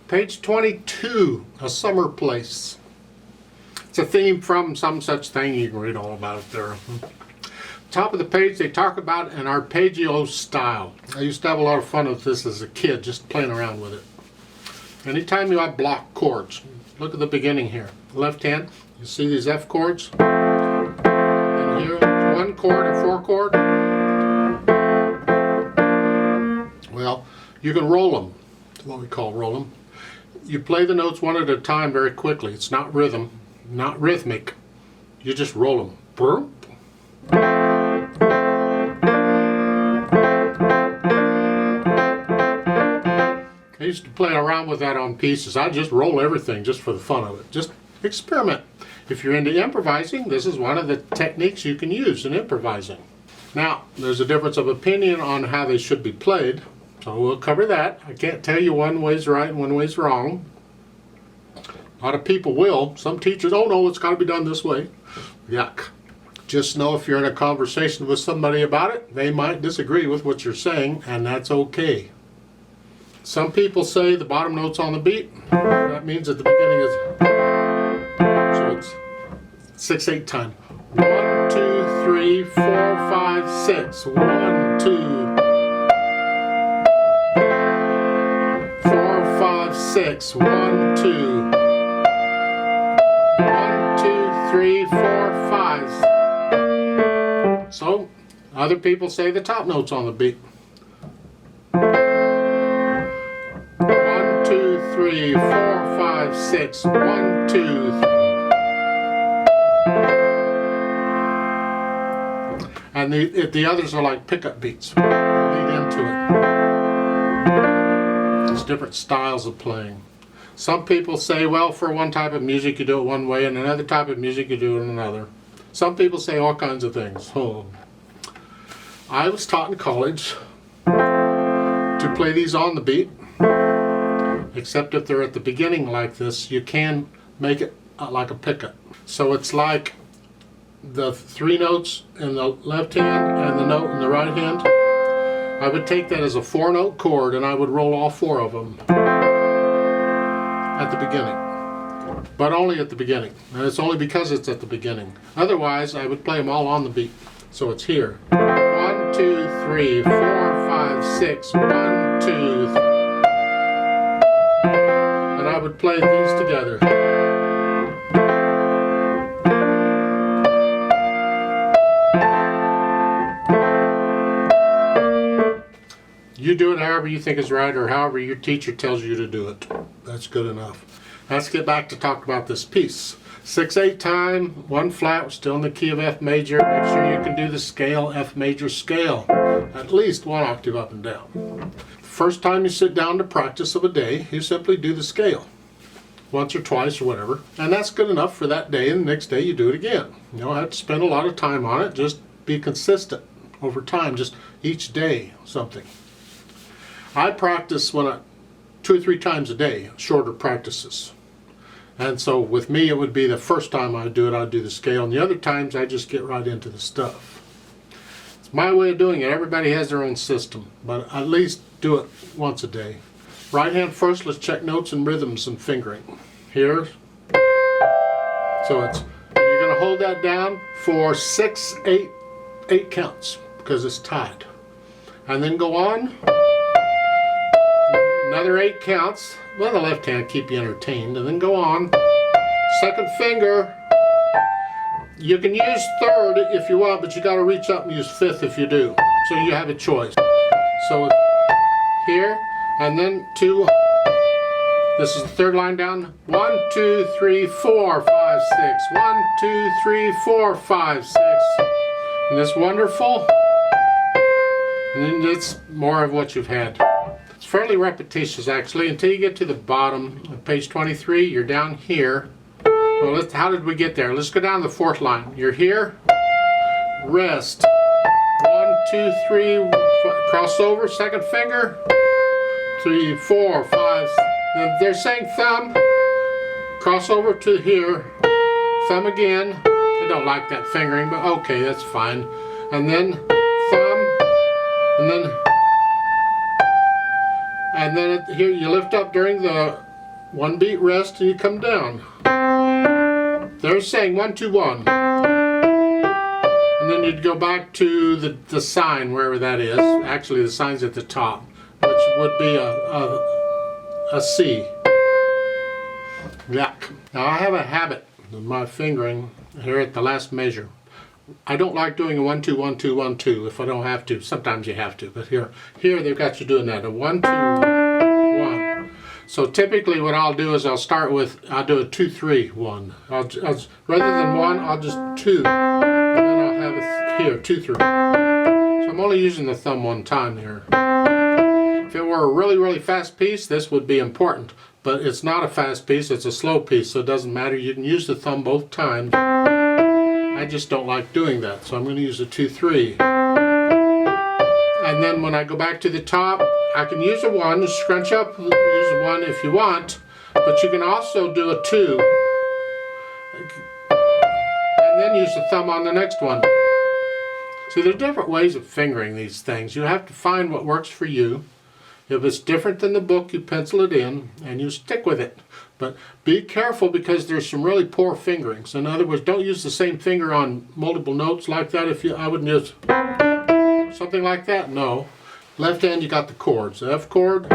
Page 22, A Summer Place. It's a theme from Some Such Thing. You can read all about it there. Top of the page, they talk about an arpeggio style. I used to have a lot of fun with this as a kid, just playing around with it. Anytime you have block chords, look at the beginning here. Left hand, you see these F chords? And here, it's 1 chord and 4 chord. Well, you can roll them. That's what we call roll them. You play the notes one at a time very quickly. It's not rhythm, not rhythmic. You just roll them. Boom. I used to play around with that on pieces. I just roll everything just for the fun of it. Just experiment. If you're into improvising, this is one of the techniques you can use in improvising. Now, there's a difference of opinion on how they should be played, so we'll cover that. I can't tell you one way's right and one way's wrong. A lot of people will. Some teachers, oh no, it's got to be done this way. Yuck. Just know if you're in a conversation with somebody about it, they might disagree with what you're saying, and that's okay. Some people say the bottom note's on the beat. That means at the beginning is, so it's 6/8 time. 1, 2, 3, 4, 5, 6. 1, 2, 4, 5, 6. 1, 2. 1, 2, 3, 4, 5. So, other people say the top note's on the beat. 1, 2, 3, 4, 5, 6. 1, 2, 3. And the others are like pickup beats. Lead into it. There's different styles of playing. Some people say, well, for one type of music you do it one way, and another type of music you do it another. Some people say all kinds of things. Oh. I was taught in college to play these on the beat, except if they're at the beginning like this, you can make it like a pickup. So it's like the 3 notes in the left hand and the note in the right hand. I would take that as a 4-note chord and I would roll all 4 of them at the beginning, but only at the beginning, and it's only because it's at the beginning. Otherwise, I would play them all on the beat. So it's here. 1, 2, 3, 4, 5, 6. 1, 2, 3. And I would play these together. You do it however you think is right, or however your teacher tells you to do it. That's good enough. Let's get back to talk about this piece. 6/8 time, 1 flat, we're still in the key of F major. Make sure you can do the scale, F major scale. At least 1 octave up and down. First time you sit down to practice of a day, you simply do the scale. Once or twice or whatever. And that's good enough for that day, and the next day you do it again. You don't have to spend a lot of time on it, just be consistent over time, just each day something. I practice 2 or 3 times a day, shorter practices. And so with me, it would be the first time I do it, I'd do the scale. And the other times, I just get right into the stuff. It's my way of doing it. Everybody has their own system, but at least do it once a day. Right hand first, let's check notes and rhythms and fingering. Here. So it's, you're going to hold that down for 6, 8 counts, because it's tied. And then go on. Another 8 counts. Well, the left hand keep you entertained, and then go on. Second finger. You can use 3rd if you want, but you got to reach up and use 5th if you do. So you have a choice. So here, and then 2. This is the 3rd line down. 1, 2, 3, 4, 5, 6. 1, 2, 3, 4, 5, 6. And that's wonderful. And then it's more of what you've had. It's fairly repetitious actually until you get to the bottom of page 23. You're down here. Well, how did we get there? Let's go down the 4th line. You're here, rest. 1, 2, 3, cross over, 2nd finger. 3, 4, 5. They're saying thumb. Cross over to here. Thumb again. I don't like that fingering, but okay, that's fine. And then thumb, and then here you lift up during the 1 beat rest and you come down. They're saying 1, 2, 1. And then you'd go back to the sign, wherever that is. Actually, the sign's at the top, which would be a C. Yeah. Now I have a habit of my fingering here at the last measure. I don't like doing a 1, 2, 1, 2, 1, 2 if I don't have to. Sometimes you have to, but here they've got you doing that. A 1, 2, 1. So typically what I'll do is I'll do a 2, 3, 1. Rather than 1, I'll just 2. And then I'll have it here, 2, 3. So I'm only using the thumb one time here. If it were a really, really fast piece, this would be important. But it's not a fast piece, it's a slow piece, so it doesn't matter. You can use the thumb both times. I just don't like doing that, so I'm going to use a 2, 3. And then when I go back to the top, I can use a 1, scrunch up, use a 1 if you want, but you can also do a 2. And then use the thumb on the next one. See, there are different ways of fingering these things. You have to find what works for you. If it's different than the book, you pencil it in and you stick with it. But be careful because there's some really poor fingerings. In other words, don't use the same finger on multiple notes like that. I wouldn't use something like that. No. Left hand, you got the chords. The F chord.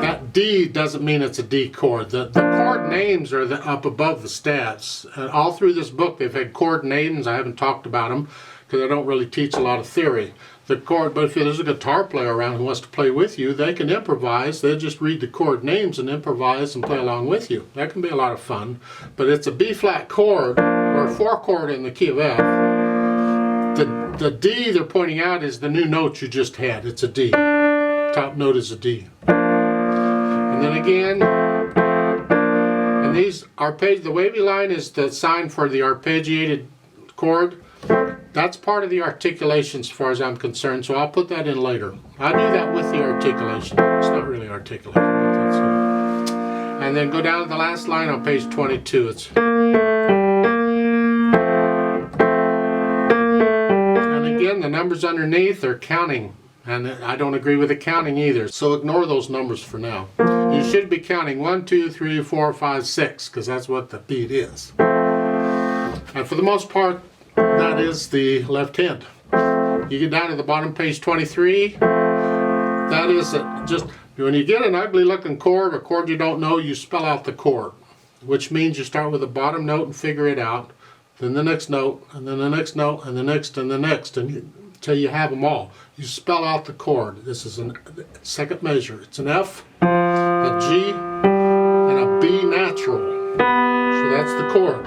That D doesn't mean it's a D chord. The chord names are up above the staves. All through this book, they've had chord names. I haven't talked about them because I don't really teach a lot of theory. The chord, but if there's a guitar player around who wants to play with you, they can improvise. They'll just read the chord names and improvise and play along with you. That can be a lot of fun. But it's a B flat chord or a 4 chord in the key of F. The D they're pointing out is the new note you just had. It's a D. Top note is a D. And then again, and these the wavy line is the sign for the arpeggiated chord. That's part of the articulation as far as I'm concerned, so I'll put that in later. I do that with the articulation. It's not really articulation, but that's it. And then go down to the last line on page 22. And again, the numbers underneath are counting, and I don't agree with the counting either, so ignore those numbers for now. You should be counting 1, 2, 3, 4, 5, 6, because that's what the beat is. And for the most part, that is the left hand. You get down to the bottom, page 23. That is it. Just when you get an ugly looking chord, or chord you don't know, you spell out the chord, which means you start with the bottom note and figure it out, then the next note, and then the next note, and the next, and the next, until you have them all. You spell out the chord. This is a second measure. It's an F, a G, and a B natural. So that's the chord.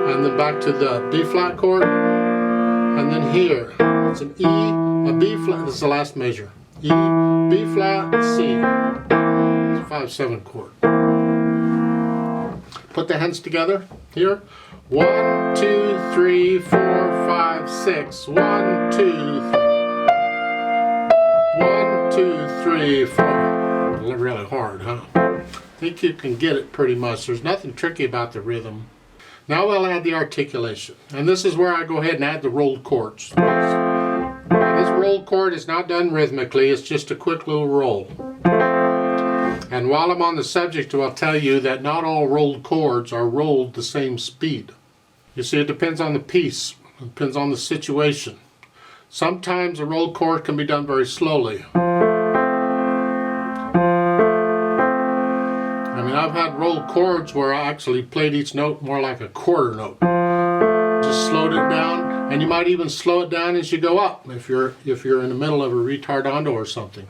And then back to the B flat chord, and then here it's an E, a B flat. This is the last measure. E, B flat, C. It's a 5/7 chord. Put the hands together here. 1, 2, 3, 4, 5, 6. 1, 2, 1, 2, 3, 4. Really hard, huh? I think you can get it pretty much. There's nothing tricky about the rhythm. Now we'll add the articulation. And this is where I go ahead and add the rolled chords. Now this rolled chord is not done rhythmically, it's just a quick little roll. And while I'm on the subject, I'll tell you that not all rolled chords are rolled the same speed. You see, it depends on the piece, it depends on the situation. Sometimes a rolled chord can be done very slowly. I've had rolled chords where I actually played each note more like a quarter note. Just slowed it down, and you might even slow it down as you go up if you're in the middle of a ritardando or something.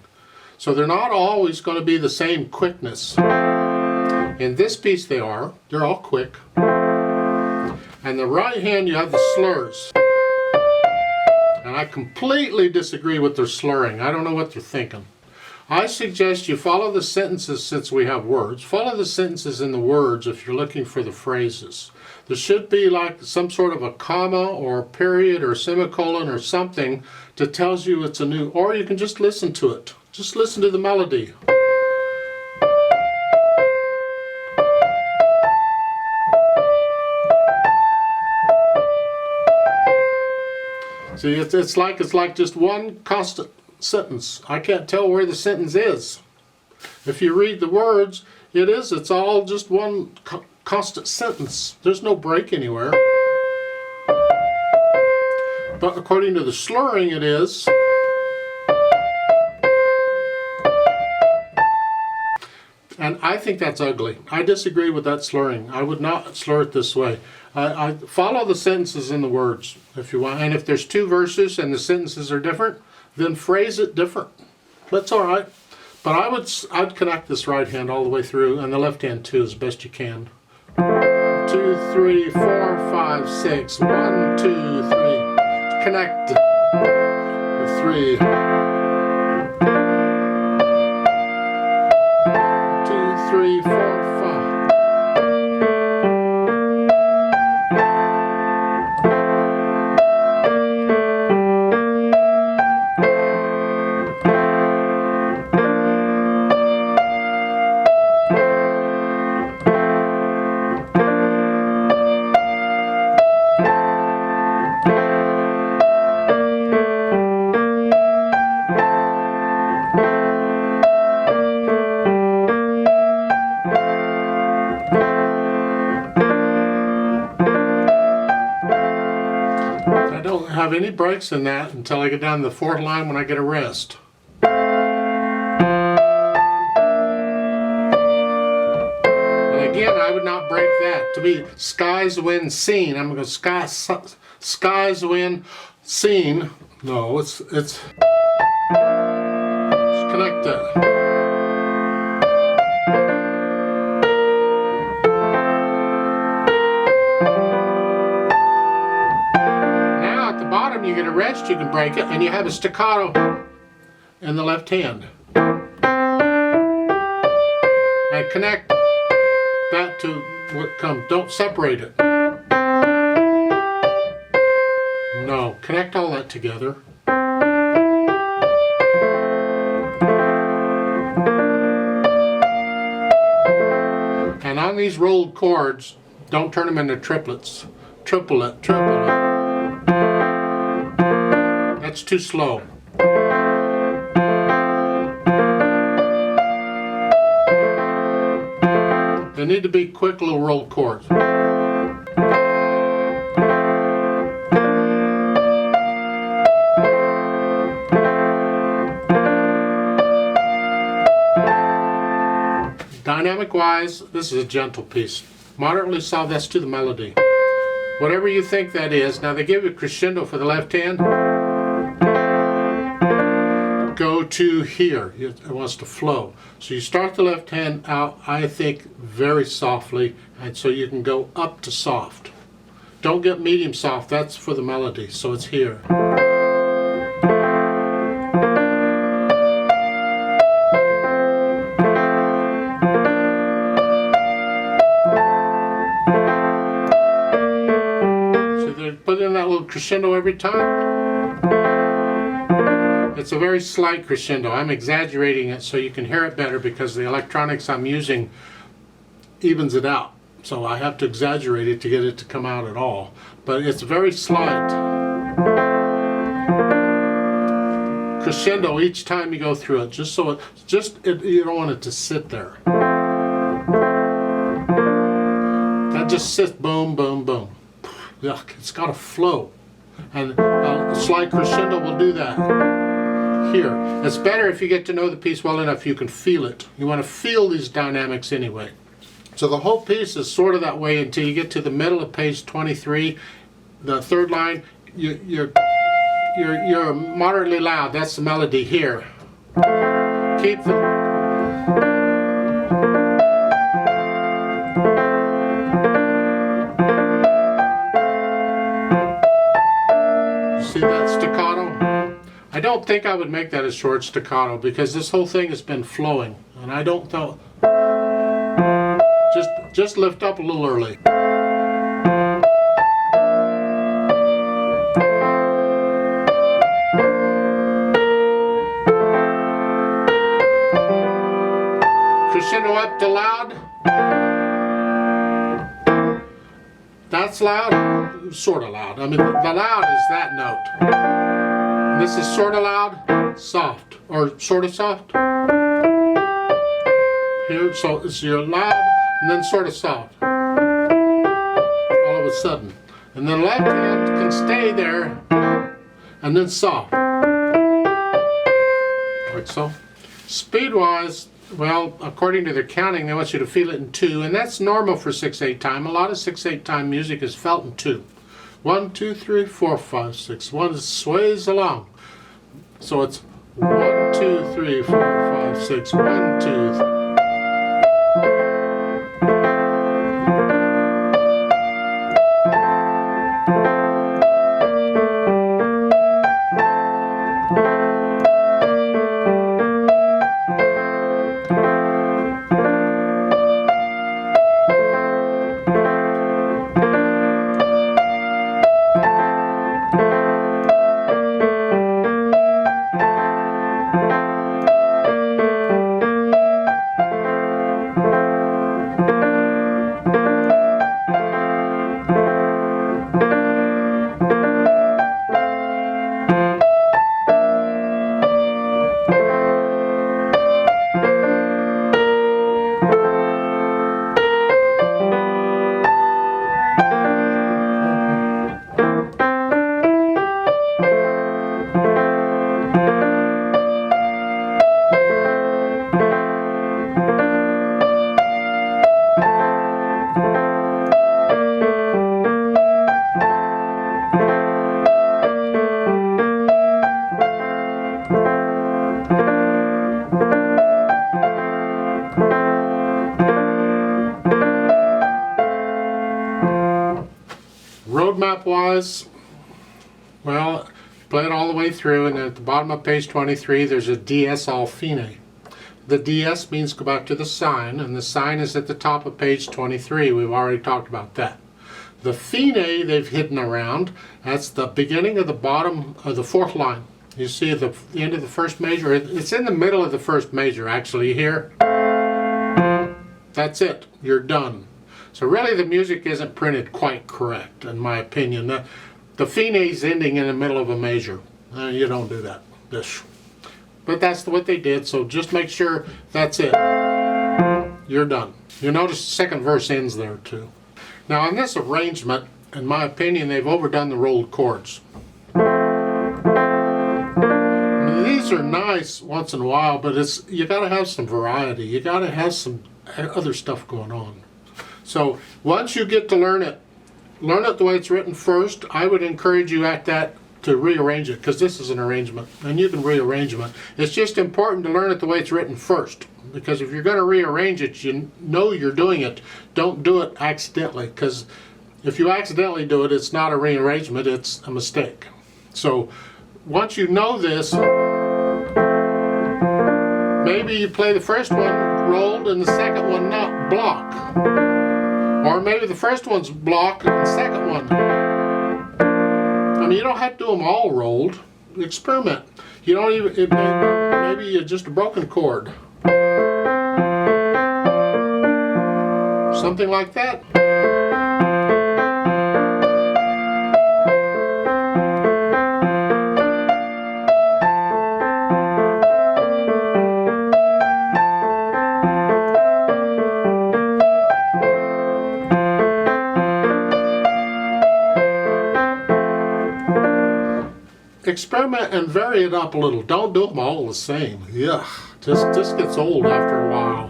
So they're not always going to be the same quickness. In this piece they're all quick. And the right hand you have the slurs. And I completely disagree with their slurring. I don't know what they're thinking. I suggest you follow the sentences since we have words. Follow the sentences in the words if you're looking for the phrases. There should be like some sort of a comma or a period or a semicolon or something that tells you it's a new, or you can just listen to it. Just listen to the melody. See, it's like just one constant sentence. I can't tell where the sentence is. If you read the words, it's all just one constant sentence. There's no break anywhere. But according to the slurring, it is. And I think that's ugly. I disagree with that slurring. I would not slur it this way. I follow the sentences in the words if you want. And if there's two verses and the sentences are different, then phrase it different. That's all right. But I'd connect this right hand all the way through and the left hand too as best you can. 2, 3, 4, 5, 6. 1, 2, 3. Connect. 3. 2, 3, 4, 5. I don't have any breaks in that until I get down to the fourth line when I get a rest. And again, I would not break that. To be skies, wind, scene. I'm going to go skies, wind, scene. No, it's connect that. You get a rest, you can break it, and you have a staccato in the left hand. And connect that to what comes. Don't separate it. No, connect all that together. And on these rolled chords, don't turn them into triplets. Triplet. That's too slow. They need to be quick little roll chords. Dynamic wise, this is a gentle piece. Moderately soft, that's to the melody. Whatever you think that is. Now they give you a crescendo for the left hand. Go to here. It wants to flow. So you start the left hand out, I think, very softly, and so you can go up to soft. Don't get medium soft, that's for the melody, so it's here. So they're putting in that little crescendo every time. It's a very slight crescendo. I'm exaggerating it so you can hear it better because the electronics I'm using evens it out. So I have to exaggerate it to get it to come out at all. But it's very slight. Crescendo each time you go through it, just so you don't want it to sit there. That just sits boom, boom, boom. Yuck, it's got to flow. And a slight crescendo will do that. Here. It's better if you get to know the piece well enough you can feel it. You want to feel these dynamics anyway. So the whole piece is sort of that way until you get to the middle of page 23, the third line. You're moderately loud. That's the melody here. Keep the see that staccato? I don't think I would make that a short staccato because this whole thing has been flowing, and I don't know. Just lift up a little early. Crescendo up to loud. That's loud, sort of loud. I mean, the loud is that note. This is sort of loud. soft, or sort of soft. Here, so it's your loud and then sort of soft. All of a sudden. And then left hand can stay there and then soft. Like so. Speed-wise, well, according to their counting, they want you to feel it in 2, and that's normal for 6/8 time. A lot of 6/8 time music is felt in 2. 1, 2, 3, 4, 5, 6. 1 sways along. So it's 1, 2, 3, 4, 5, 6. 1, 2, 3. Roadmap wise, well, play it all the way through, and then at the bottom of page 23 there's a DS all fine. The DS means go back to the sign, and the sign is at the top of page 23. We've already talked about that. The fine they've hidden around, that's the beginning of the bottom of the 4th line. You see at the end of the 1st measure, it's in the middle of the 1st measure actually here. That's it, you're done. So really the music isn't printed quite correct, in my opinion. The fine is ending in the middle of a measure. You don't do that. But that's what they did, so just make sure that's it. You're done. You notice the 2nd verse ends there too. Now in this arrangement, in my opinion, they've overdone the rolled chords. These are nice once in a while, but you gotta have some variety. You gotta have some other stuff going on. So once you get to learn it the way it's written first. I would encourage you at that to rearrange it, because this is an arrangement and you can rearrange it. It's just important to learn it the way it's written first, because if you're going to rearrange it, you know you're doing it. Don't do it accidentally, because if you accidentally do it, it's not a rearrangement, it's a mistake. So once you know this, maybe you play the first one rolled and the second one not block. Or maybe the first one's block and the second one. I mean, you don't have to do them all rolled. Experiment. You don't even, maybe just a broken chord. Something like that. Experiment and vary it up a little. Don't do them all the same. Yeah, just gets old after a while.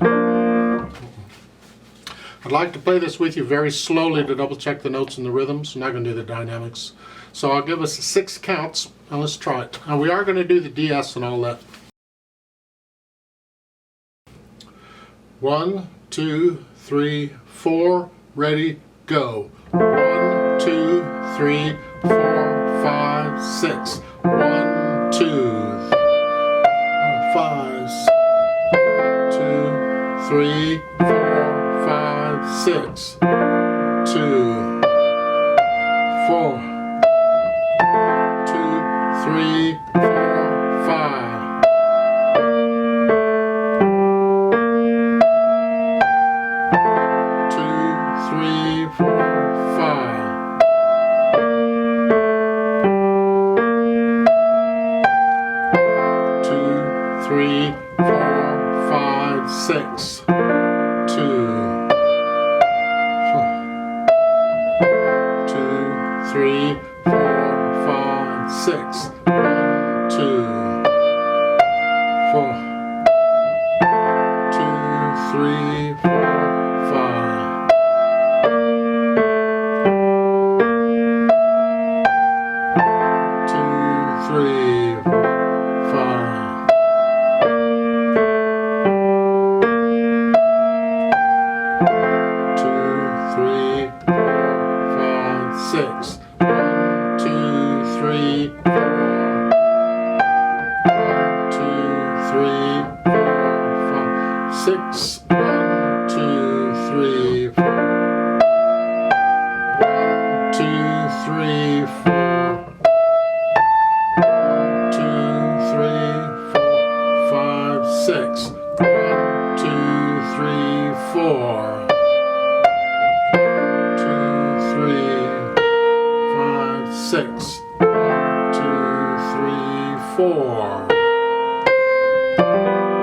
I'd like to play this with you very slowly to double check the notes and the rhythms. I'm not going to do the dynamics. So I'll give us 6 counts and let's try it. And we are going to do the DS and all that. 1, 2, 3, 4, ready, go. 1, 2, 3, 4, 5, 6. 1, 2, 5, 2, 3, 4, 5, 6. 2, 4, 2, 3, 4, 5. 2, 3, 4, 5. 3, 4, 5, 6. 2, 3, 4, 5, 6. 1, 2, 4, 2, 3, 4, 5. 2, 3, 5. 2, 3, 4, 5, 6. 1, 2, 3, 4. 1, 2, 3, 4, 5, 6. 1, 2, 3, 4. 1, 2, 3, 4. 1, 2, 3, 4, 5, 6. 1, 2, 3, 4. 2, 3, 5, 6. 1, 2, 3, 4.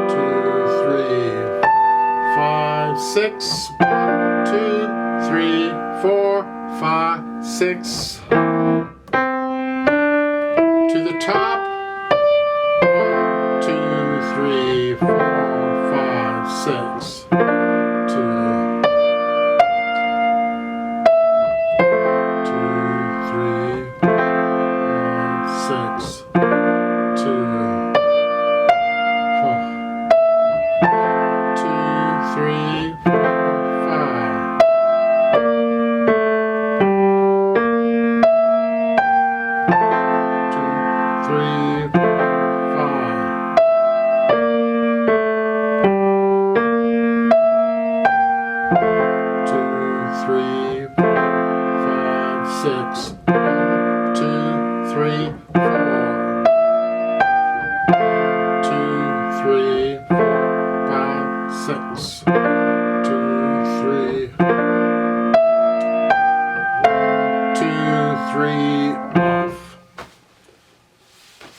2, 3, 5, 6. 1, 2, 3, 4, 5, 6. To the top. 1, 2, 3, 4, 5, 6. 2, 3, 5, 6. 2, 4. 2, 3, 4, 5. 2, 3, 4, 5. 2, 3, 4, 5, 6. 1, 2, 3,